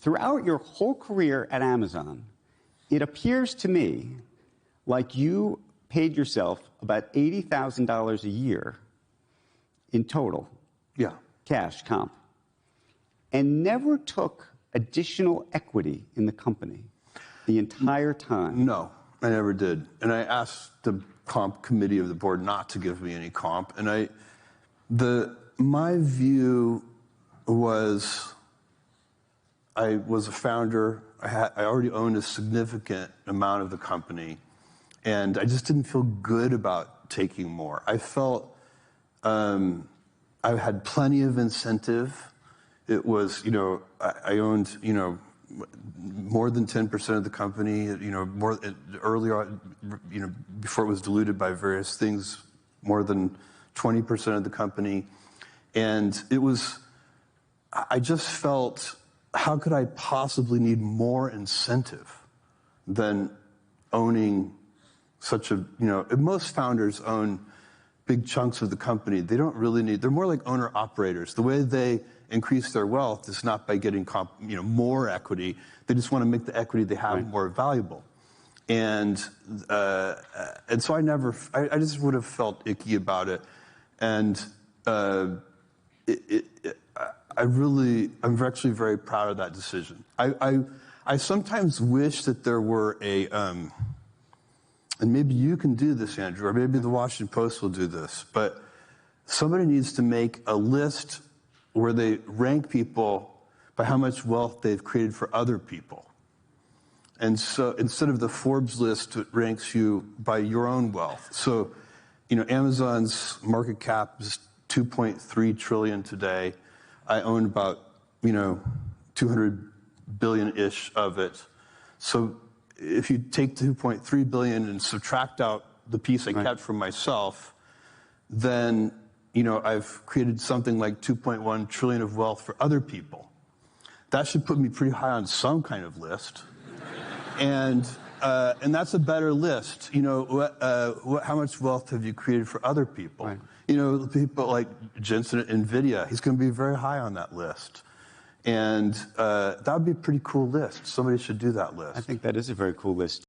throughout your whole career at Amazon, it appears to me like you paid yourself about $80,000 a year in total. Yeah. Cash comp. And never took additional equity in the company the entire time. No, I never did. And I asked the comp committee of the board not to give me any comp. And my view was, I was a founder. I already owned a significant amount of the company, and I just didn't feel good about taking more. I felt I had plenty of incentive. It was, I owned, more than 10% of the company, more earlier, before it was diluted by various things, more than 20% of the company. And I just felt, how could I possibly need more incentive than owning such a, most founders own big chunks of the company. They don't really need, they're more like owner operators. The way they increase their wealth is not by getting more equity. They just want to make the equity they have more valuable. And so I just would have felt icky about it. And I'm actually very proud of that decision. I sometimes wish that there were and maybe you can do this, Andrew, or maybe the Washington Post will do this, but somebody needs to make a list where they rank people by how much wealth they've created for other people. And so instead of the Forbes list, it ranks you by your own wealth. So, Amazon's market cap is $2.3 trillion today. I own about, 200 billion-ish of it. So if you take 2.3 billion and subtract out the piece I kept for myself, then I've created something like 2.1 trillion of wealth for other people. That should put me pretty high on some kind of list. And that's a better list. How much wealth have you created for other people? Right. People like Jensen at NVIDIA, he's going to be very high on that list. And that would be a pretty cool list. Somebody should do that list. I think that is a very cool list.